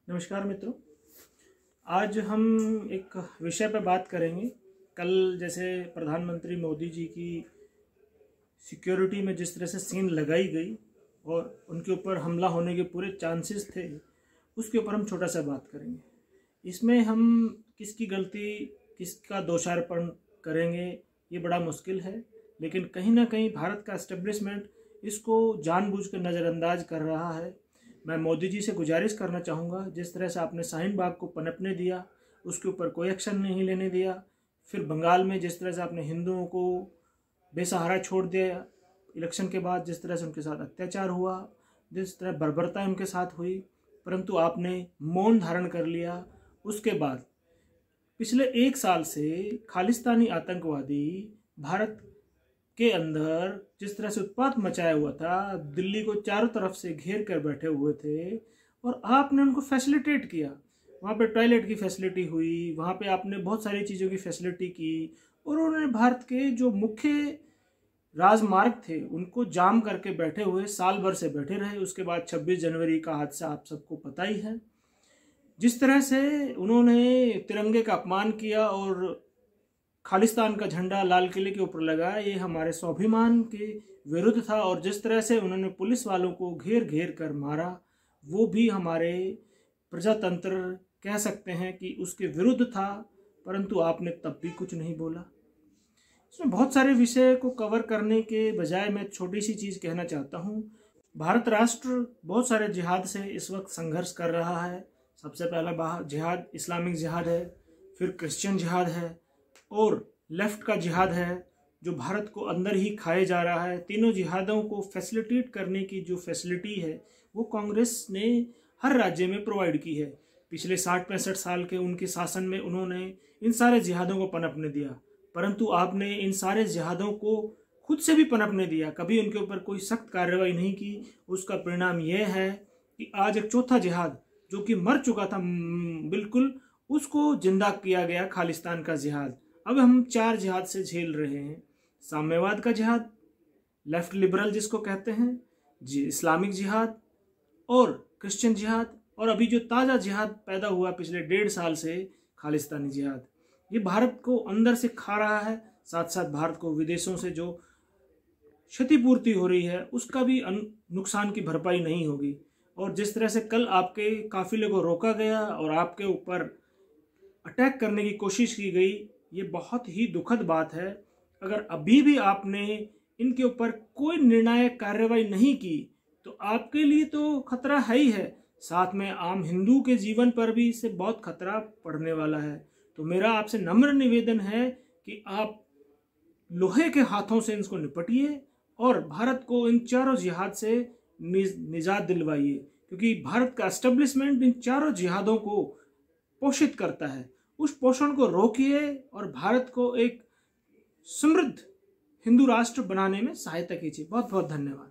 नमस्कार मित्रों, आज हम एक विषय पर बात करेंगे। कल जैसे प्रधानमंत्री मोदी जी की सिक्योरिटी में जिस तरह से सीन लगाई गई और उनके ऊपर हमला होने के पूरे चांसेस थे, उसके ऊपर हम छोटा सा बात करेंगे। इसमें हम किसकी गलती, किसका दोषारोपण करेंगे, ये बड़ा मुश्किल है। लेकिन कहीं ना कहीं भारत का एस्टेब्लिशमेंट इसको जानबूझकर नज़रअंदाज कर रहा है। मैं मोदी जी से गुजारिश करना चाहूँगा, जिस तरह से आपने शाहीन बाग को पनपने दिया, उसके ऊपर कोई एक्शन नहीं लेने दिया। फिर बंगाल में जिस तरह से आपने हिंदुओं को बेसहारा छोड़ दिया, इलेक्शन के बाद जिस तरह से उनके साथ अत्याचार हुआ, जिस तरह बर्बरता उनके साथ हुई, परंतु आपने मौन धारण कर लिया। उसके बाद पिछले 1 साल से खालिस्तानी आतंकवादी भारत के अंदर जिस तरह से उत्पात मचाया हुआ था, दिल्ली को चारों तरफ से घेर कर बैठे हुए थे और आपने उनको फैसिलिटेट किया। वहाँ पे टॉयलेट की फैसिलिटी हुई, वहाँ पे आपने बहुत सारी चीज़ों की फैसिलिटी की और उन्होंने भारत के जो मुख्य राजमार्ग थे उनको जाम करके बैठे हुए साल भर से बैठे रहे। उसके बाद 26 जनवरी का हादसा आप सबको पता ही है। जिस तरह से उन्होंने तिरंगे का अपमान किया और खालिस्तान का झंडा लाल किले के ऊपर लगाया, ये हमारे स्वाभिमान के विरुद्ध था। और जिस तरह से उन्होंने पुलिस वालों को घेर घेर कर मारा, वो भी हमारे प्रजातंत्र कह सकते हैं कि उसके विरुद्ध था, परंतु आपने तब भी कुछ नहीं बोला। इसमें बहुत सारे विषय को कवर करने के बजाय मैं छोटी सी चीज़ कहना चाहता हूँ। भारत राष्ट्र बहुत सारे जिहाद से इस वक्त संघर्ष कर रहा है। सबसे पहला जिहाद इस्लामिक जिहाद है, फिर क्रिश्चियन जिहाद है और लेफ्ट का जिहाद है जो भारत को अंदर ही खाए जा रहा है। तीनों जिहादों को फैसिलिटेट करने की जो फैसिलिटी है वो कांग्रेस ने हर राज्य में प्रोवाइड की है। पिछले 60-65 साल के उनके शासन में उन्होंने इन सारे जिहादों को पनपने दिया, परंतु आपने इन सारे जिहादों को खुद से भी पनपने दिया, कभी उनके ऊपर कोई सख्त कार्रवाई नहीं की। उसका परिणाम यह है कि आज एक चौथा जिहाद जो कि मर चुका था बिल्कुल, उसको जिंदा किया गया, खालिस्तान का जिहाद। अब हम 4 जिहाद से झेल रहे हैं। साम्यवाद का जिहाद, लेफ्ट लिबरल जिसको कहते हैं जी, इस्लामिक जिहाद और क्रिश्चियन जिहाद, और अभी जो ताज़ा जिहाद पैदा हुआ पिछले 1.5 साल से, खालिस्तानी जिहाद। ये भारत को अंदर से खा रहा है, साथ साथ भारत को विदेशों से जो क्षतिपूर्ति हो रही है उसका भी नुकसान की भरपाई नहीं होगी। और जिस तरह से कल आपके काफिले को रोका गया और आपके ऊपर अटैक करने की कोशिश की गई, ये बहुत ही दुखद बात है। अगर अभी भी आपने इनके ऊपर कोई निर्णायक कार्रवाई नहीं की तो आपके लिए तो खतरा है ही है, साथ में आम हिंदू के जीवन पर भी इससे बहुत खतरा पड़ने वाला है। तो मेरा आपसे नम्र निवेदन है कि आप लोहे के हाथों से इनको निपटिए और भारत को इन चारों जिहाद से निजात दिलवाइए, क्योंकि भारत का एस्टेब्लिशमेंट इन चारों जिहादों को पोषित करता है। उस पोषण को रोकिए और भारत को एक समृद्ध हिंदू राष्ट्र बनाने में सहायता कीजिए। बहुत बहुत धन्यवाद।